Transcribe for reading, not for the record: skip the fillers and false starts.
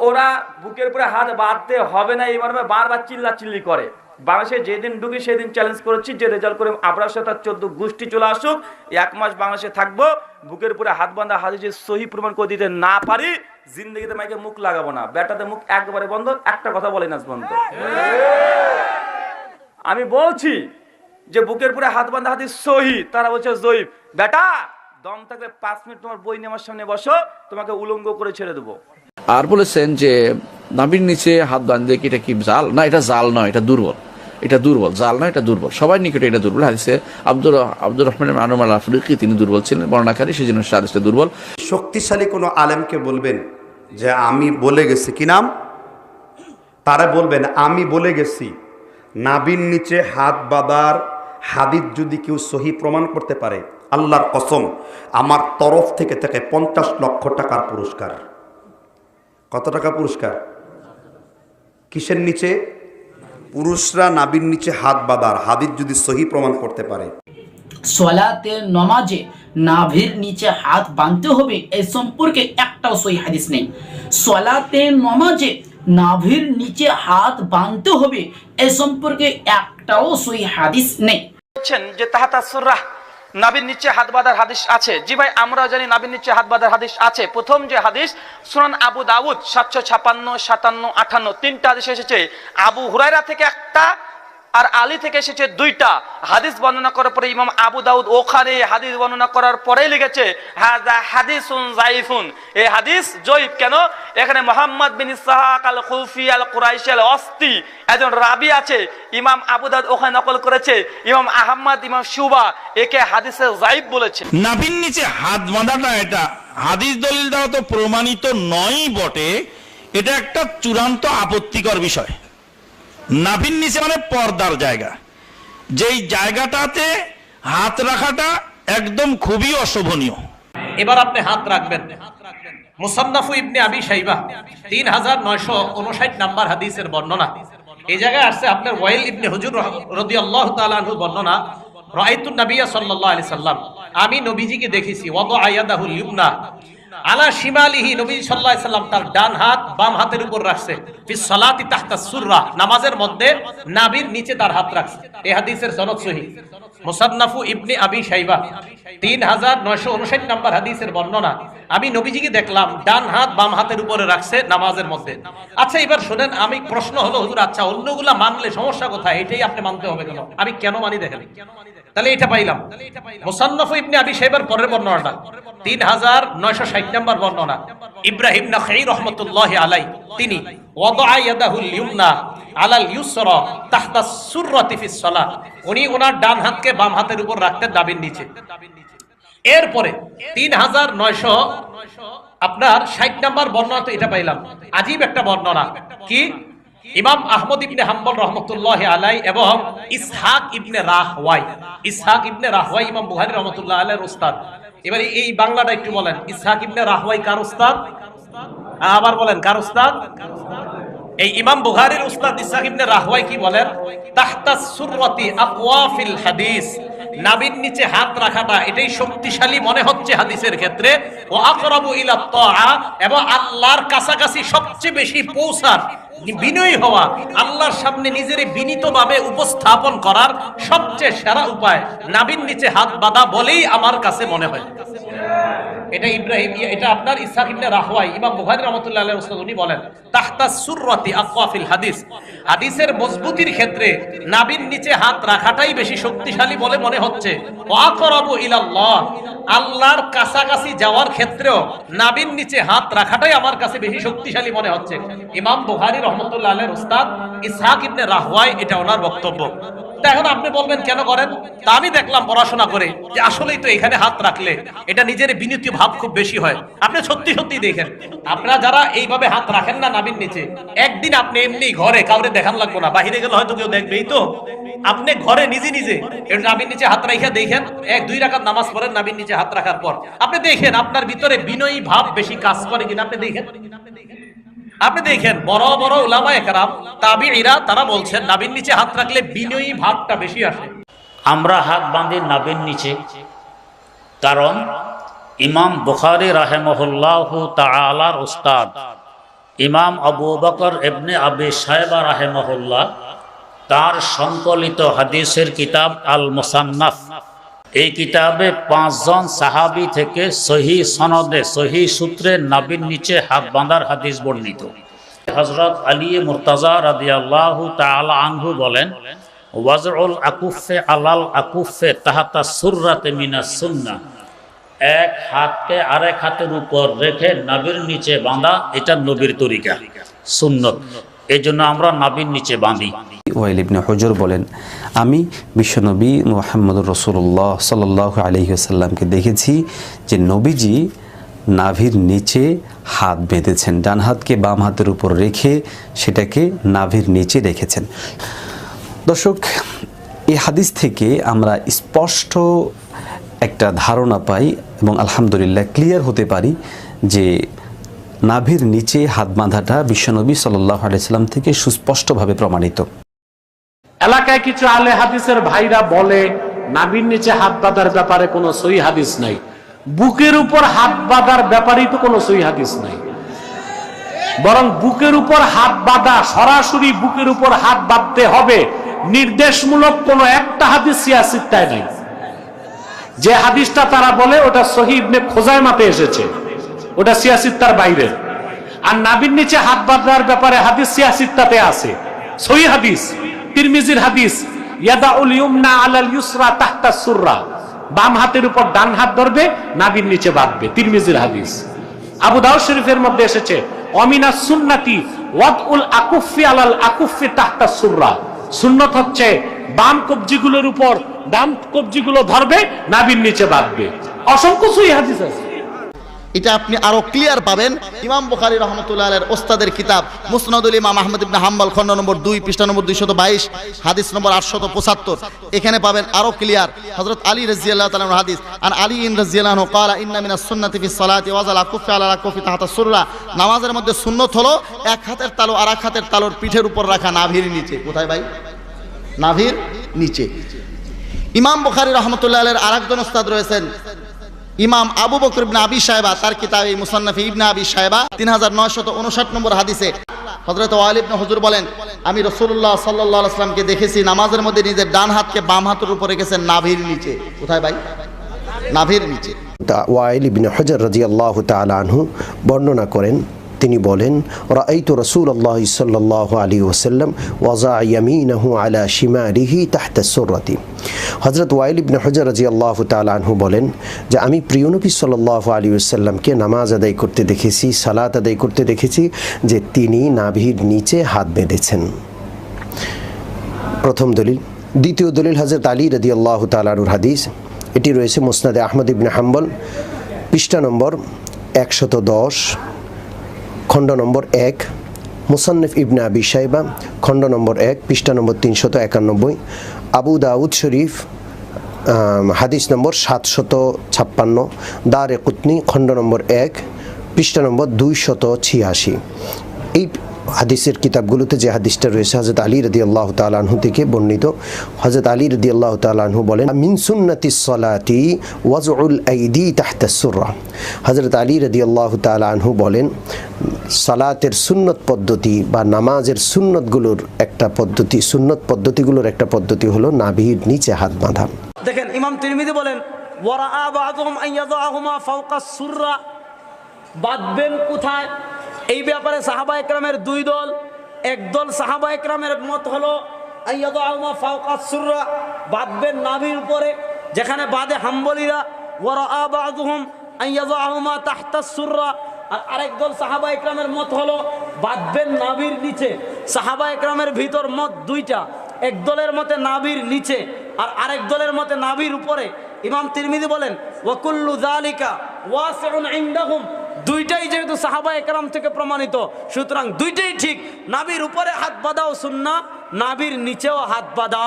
ওরা বুকের উপরে হাত বাঁধতে হবে না এই মর্মে বারবার চিল্লাচিল্লি করে। বাংলাদেশে যেদিন ঢুকি সেদিন চ্যালেঞ্জ করেছি যে রেজাল্ট করে আবরার সাথে 14 গোষ্ঠী চলে আসুক, 1 মাস বাংলাদেশে থাকবো, বুকের উপরে হাত বাঁধা হাদিসে সহি প্রমাণ করে দিতে না পারি, জিন্দগিতে মাইকে মুখ লাগাবো না। বেটাতে মুখ একবারে বন্ধ, একটা কথা বলে না বন্ধ। আমি বলছি যে বুকের উপরে হাত বাঁধা হাদিস সহি, তারা বলছে জয়ীফ। বেটা দম থাকলে 5 মিনিট তোমার বই নিয়ে আমার সামনে বসো, তোমাকে উলঙ্গ করে ছেড়ে দেবো। আর বলেছেন যে নাভির নিচে হাত বাঁধলে কি এটা কি জাল? না, এটা জাল নয়, এটা দুর্বল। এটা দুর্বল, জাল নয়, এটা দুর্বল। সবার নিকটে এটা দুর্বল। হাদিসে আব্দুর রহমান আনম আল আফরিকি তিনি দুর্বল ছিলেন, বর্ণনাকারী, সেজন্য হাদিসটা দুর্বল। শক্তিশালী কোনো আলেমকে বলবেন যে আমি বলে গেছি, কি নাম তারা বলবেন আমি বলে গেছি নাভির নিচে হাত বাঁধার হাদিস যদি কেউ সহি প্রমাণ করতে পারে, আল্লাহর কসম আমার তরফ থেকে তাকে 50 লক্ষ টাকার পুরস্কার। কত টাকা পুরস্কার? কিসের নিচে? পুরুষরা নাভির নিচে হাত বাঁধার হাদিস যদি সহি প্রমাণ করতে পারে। সলাতে নমাজে নাভির নিচে হাত বাঁধতে হবে এই সম্পর্কে একটাও সহি হাদিস নেই। সলাতে নমাজে নাভির নিচে হাত বাঁধতে হবে এই সম্পর্কে একটাও সহি হাদিস নেই। বলছেন যে তাহাতা সুররাহ নাভির নিচে হাত বাঁধার হাদিস আছে। জি ভাই, আমরা জানি নাভির নিচে হাত বাঁধার হাদিস আছে। প্রথম যে হাদিস সুনান আবু দাউদ 756, 57, 58 তিনটা হাদিস এসেছে। আবু হুরায়রা থেকে একটা আর আলী থেকে এসেছে 2টা হাদিস বর্ণনা করার পরে ইমাম আবু দাউদ ওখানে হাদিস বর্ণনা করার পরেই লিখেছে হাযা হাদিসুন যায়িফুন, এই হাদিস জয়ীফ। কেন? এখানে মুহাম্মদ বিন ইসহাক আল খুফি আল কুরাইশি আল ওয়াসতি একজন রাবি আছে, ইমাম আবু দাউদ ওখানে নকল করেছে। ইমাম আহমদ, ইমাম শুবা একে হাদিসে যায়িফ বলেছে। নাভির নিচে হাত বাঁধাটা এটা হাদিস দলিল দ্বারা তো প্রমাণিত নয় বটে, এটা একটা চূড়ান্ত আপত্তিকর বিষয়। নাভির নিচে মানে পর্দার জায়গা, যেই জায়গাটাতে হাত রাখাটা একদম খুবই অশোভনীয়। এবার আপনি হাত রাখবেন। মুসান্নাফু ইবনে আবি শাইবা 3959 নাম্বার হাদিসের বর্ণনা। এই জায়গায় আসছে আপনার ওয়াইল ইবনে হুজুর রাদিয়াল্লাহু তাআলা আনহু বর্ণনা, রাআইতুন নাবিয়্যা সাল্লাল্লাহু আলাইহি সাল্লাম, আমি নবীজিকে দেখেছি, ওয়াদা ইয়াদাহুল ইউমনা আলা শিমালিহি, নবী সাল্লাল্লাহু আলাইহি সাল্লাম তার ডান হাত বাম হাতের উপর রাখছে, ফিস সালাতি তাহতা সুররা, নামাজের মধ্যে নাভির নিচে তার হাত রাখছে। এই হাদিসের সনদ সহিহ। মুসান্নাফু ইবনে আবি শাইবা 3959 নাম্বার হাদিসের বর্ণনা, আমি নবীজিকে দেখলাম ডান হাত বাম হাতের উপরে রাখছে নামাজের মধ্যে। আচ্ছা এবার শুনেন, আমি প্রশ্ন হলো হুজুর আচ্ছা অন্যগুলা মানলে সমস্যা কোথায়? এটাই আপনি মানতে হবে কেন? আমি কেন মানি দেখেন। তাহলে এটা পাইলাম মুসান্নাফু ইবনে আবি শাইবার পরের বর্ণনাটা 3960 নাম্বার বর্ণনা, ইব্রাহিম নাখাই রাহমাতুল্লাহি আলাইহি তিনি ওয়াদা ইয়াদাহুল ইউমনা আলাল ইউসরা তাহতা সুররাতি ফিস সালাহ, উনি ওনার ডান হাতকে বাম হাতের উপর রাখতেন নাভির নিচে। এরপরে 3900 আপনার 60 নাম্বার বর্ণনা তো এটা পাইলাম, আজীব একটা বর্ণনা কি, ইমাম আহমদ ইবনে হাম্বল রহমতুল্লাহ আলাই এবং ইসহাক ইবনে রাহওয়াই, ইসহাক ইবনে রাহওয়াই ইমাম বুখারী রহমতুল্লাহ আলাইহির উস্তাদ। এবার এই বাংলাটা একটু বলেন, ইসহাক ইবনে রাহওয়াই কার উস্তাদ? আবার বলেন কার উস্তাদ? এই ইমাম বুখারীর উস্তাদ ইসহাক ইবনে রাহওয়াই কি বলেন? তাহতা সুররাতি আকওয়া ফিল হাদিস, নাভির নিচে হাত রাখাটা এটাই শক্তিশালী মনে হচ্ছে হাদিসের ক্ষেত্রে, ও আকরাবু ইলা তাআ, এবং আল্লাহর কাছাকাছি সবচেয়ে বেশি পৌঁছার, বিনয়ী হওয়া, আল্লাহর সামনে নিজের বিনীতভাবে উপস্থাপন করার সবচেয়ে সেরা উপায় নাভির নিচে হাত বাঁধা বলেই আমার কাছে মনে হয়। এটা ইব্রাহিম, এটা আপনার ইসহাক ইবনে রাহওয়াই ইমাম বুখারী রাহমাতুল্লাহি আলাইহি ওয়াসাল্লাম উনি বলেন তাহতা সুররাতি আকওয়া ফিল হাদিস, হাদিসের মজবুতির ক্ষেত্রে নাভির নিচে হাত রাখাটাই বেশি শক্তিশালী বলে মনে হচ্ছে। ওয়া আকরাবু ইলাল্লাহ, আল্লাহর কাছাকাছি যাওয়ার ক্ষেত্রেও নাভির নিচে হাত রাখাটাই আমার কাছে বেশি শক্তিশালী মনে হচ্ছে। ইমাম বুখারী রাহমাতুল্লাহি আলাইহির উস্তাদ ইসহাক ইবনে রাহওয়াই, এটা ওনার বক্তব্য। এখন আপনি বলবেন কেন করেন? তা আমি দেখলাম পড়াশোনা করে যে আসলেই তো এখানে হাত রাখলে এটা নিজের বিনীত ভাব খুব বেশি হয়। আপনি সত্যি সত্যি দেখেন, আপনারা যারা এইভাবে হাত রাখেন না নাভির নিচে, একদিন আপনি এমনি ঘরে কাউরে দেখান লাগবে না, বাহিরে গেলে হয়তো কেউ দেখবেই, তো আপনি ঘরে নিজে নিজে নাভির নিচে হাত রাখা দেখেন, 1-2 রাকাত নামাজ পড়েন নাভির নিচে হাত রাখার পর, আপনি দেখেন আপনার ভিতরে বিনয়ী ভাব বেশি কাজ করে কিনা। আপনি দেখেন বড় বড় উলামায়ে কেরাম তাবিঈরা তারা বলছেন নাভির নিচে হাত রাখলে বিনয়ী ভাবটা বেশি আসে। আমরা হাত বাঁধি নাভির নিচে, কারণ ইমাম বুখারী রাহিমাহুল্লাহু তাআলার উস্তাদ ইমাম আবু বকর ইবনে আবি শায়বা রাহিমাহুল্লাহ তার সংকলিত হাদিসের কিতাব আল মুসান্নাফ, এই কিতাবে 5 জন সাহাবী থেকে সহি সনদে সহি সূত্রে নাভির নিচে হাত বাঁধার হাদিস বর্ণিত। হযরত আলী মুর্তাজা রাদিয়াল্লাহু তাআলা আনহু বলেন, ওয়াজউল আকুফে আলাল আকুফে তাহাতা সুররাতে মিনাস সুন্নাহ, এক হাতকে আরেক হাতের উপর রেখে নাভির নিচে বাঁধা এটা নবীর তরিকা, সুন্নত। এই জন্য আমরা নাভির নিচে বাঁধি। ওয়াইল ইবনে হুজর বলেন, আমি বিশ্বনবী মুহাম্মদুর রাসূলুল্লাহ সাল্লাল্লাহু আলাইহি ওয়াসাল্লামকে দেখেছি যে নবীজি নাভির নিচে হাত বেঁধেছেন, ডান হাতকে বাম হাতের উপর রেখে সেটাকে নাভির নিচে রেখেছেন। দর্শক, এই হাদিস থেকে আমরা স্পষ্ট একটা ধারণা পাই এবং আলহামদুলিল্লাহ ক্লিয়ার হতে পারি যে নাভির নিচে হাত বাঁধাটা বিশ্বনবী সাল্লাল্লাহু আলাইহি ওয়াসাল্লাম থেকে সুস্পষ্টভাবে প্রমাণিত। এলাকায় কিছু আলে হাদিসের ভাইরা বলে নাভির নিচে হাত বাঁধার ব্যাপারে কোনো সহি হাদিস নাই, বুকের উপর হাত বাঁধার ব্যাপারেই তো কোনো সহি হাদিস নাই। বরং বুকের উপর হাত বাঁধা, সরাসরি বুকের উপর হাত বাঁধতে হবে নির্দেশমূলক কোনো একটা হাদিস সিয়াসিত্তায় নাই। যে হাদিসটা তারা বলে ওটা সহিহ ইবনে খুজাইমাতে এসেছে, ওটা সিয়াসিত্তার বাইরে। আর নাভির নিচে হাত বাঁধার ব্যাপারে হাদিস সিয়াসিত্তাতে আছে, সহিহ হাদিস, তিরমিজির হাদিস, ইয়াদাউল ইউমনা আলাল ইউসরা তাহতা সুররা, বাম হাতের উপর ডান হাত ধরবে, নাভির নিচে বাঁধবে, তিরমিজির হাদিস। আবু দাউদ শরীফের মধ্যে এসেছে অমিনাস সুন্নাতি ওয়াদউল আকুফি আলাল আকুফি তাহতা সুররা, সুন্নত হচ্ছে বাম কবজিগুলোর উপর ডান কবজিগুলো ধরবে, নাভির নিচে বাঁধবে। অসংখ্য সহিহ হাদিস আছে। এটা আপনি আরো ক্লিয়ার পাবেন ইমাম বুখারী রাহমাতুল্লাহ আলাইহির ওস্তাদের কিতাব মুসনাদুল ইমাম আহমদ ইবনে হাম্বল, খণ্ড নম্বর 2, পৃষ্ঠা নম্বর 222, হাদিস নম্বর 875। এখানে পাবেন আরো ক্লিয়ার হযরত আলী রাদিয়াল্লাহু তাআলা আনহু হাদিস, আন আলী রাদিয়াল্লাহু আনহু ক্বালা ইন্না মিনাস সুন্নাতি ফিস সালাতি ওয়াজাল আকুফি আলা আকুফি তাহতা সুররা, নামাজের মধ্যে সুন্নত হলো এক হাতের তালু আর এক হাতের তালুর পিঠের উপর রাখা নাভির নিচে। কোথায় ভাই? নাভির নিচে। ইমাম বুখারী রাহমাতুল্লাহ আলাইহির আরেকজন ওস্তাদ রয়েছেন ইমাম আবু বকর ইবনে আবি শায়বা, তার কিতাবে মুসান্নাফ ইবনে আবি শায়বা 3959 নম্বর হাদিসে হযরত ওয়াইল ইবনে হুজর বলেন, আমি রাসূলুল্লাহ সাল্লাল্লাহু আলাইহি ওয়াসাল্লামকে দেখেছি নামাজের মধ্যে নিজের ডান হাতকে বাম হাতের উপর রেখেছেন নাভির নিচে। কোথায় ভাই? নাভির নিচে। ওয়াইল ইবনে হুজর রাদিয়াল্লাহু তাআলা আনহু বর্ণনা করেন, তিনি বলেন, রাআইতু রাসূলুল্লাহ সাল্লাল্লাহু আলাইহি ওয়াসাল্লাম ওয়াজা ইয়ামিনাহু আলা শিমালিহি তাহতা সুররাতি। হযরত ওয়াইল ইবনে হুজর রাদিয়াল্লাহু তাআলা আনহু বলেন যে আমি প্রিয় নবী সাল্লাল্লাহু আলাইহি ওয়াসাল্লামকে নামাজ আদায় করতে দেখেছি, সালাত আদায় করতে দেখেছি যে তিনি নাভির নিচে হাত বেঁধেছেন। প্রথম দলিল। দ্বিতীয় দলিল হযরত আলী রাদিয়াল্লাহু তাআলা আনহুর হাদিস, এটি রয়েছে মুসনাদে আহমদ ইবনে হাম্বল, পৃষ্ঠা নম্বর 110, খণ্ড নম্বর 1, মুসান্নিফ ইবনে আবি শাইবা, খণ্ড নম্বর 1, পৃষ্ঠা নম্বর 391, আবু দাউদ শরীফ, হাদিস নম্বর 756, দারে কুতনি, খণ্ড নম্বর 1, পৃষ্ঠা নম্বর 286। এই হাদিসের কিতাবগুলোতে যে হাদিসটা রয়েছে হযরত আলী রাদিয়াল্লাহু তাআলা আনহু থেকে বর্ণিত। হযরত আলী রাদিয়াল্লাহু তাআলা আনহু বলেন, মিন সুন্নাতিস সালাতি ওয়াজউল আইদি তাহতা সুররা। হযরত আলী রাদিয়াল্লাহু তাআলা আনহু বলেন, সালাতের সুন্নত পদ্ধতি বা নামাজের সুন্নতগুলোর একটা পদ্ধতি, সুন্নত পদ্ধতিগুলোর একটা পদ্ধতি হলো নাভির নিচে হাত বাঁধা। দেখেন ইমাম তিরমিজি বলেন, ওয়ারাআ বা'দুহুম আন ইয়াযাহুমা ফাওকা সুররা, বাঁধবেন কোথায়? এই ব্যাপারে সাহাবা একরামের দুই দল। একদল সাহাবা একরামের মত হলো আইয়াদুহুমা ফাওকা সুররা, বাঁধবেন নাভির উপরে, যেখানে বাঁধে হাম্বলীরা। ওয়ারাআ বা'দুহুম আইয়াদুহুমা তাহতা সুররা, আর আরেক দল সাহাবা একরামের মত হলো বাঁধবেন নাভির নিচে। সাহাবা একরামের ভিতর মত দুইটা, এক দলের মতে নাভির নিচে আর আরেক দলের মতে নাভির উপরে। ইমাম তিরমিজি বলেন, ওয়া কুল্লু যালিকা ওয়াসিউন ইনদাহুম, দুইটাই যেহেতু সাহাবা একরাম থেকে প্রমাণিত, সুতরাং দুইটাই ঠিক। নাভির উপরে হাত বাঁধাও সুন্নাহ, নাভির নিচেও হাত বাঁধা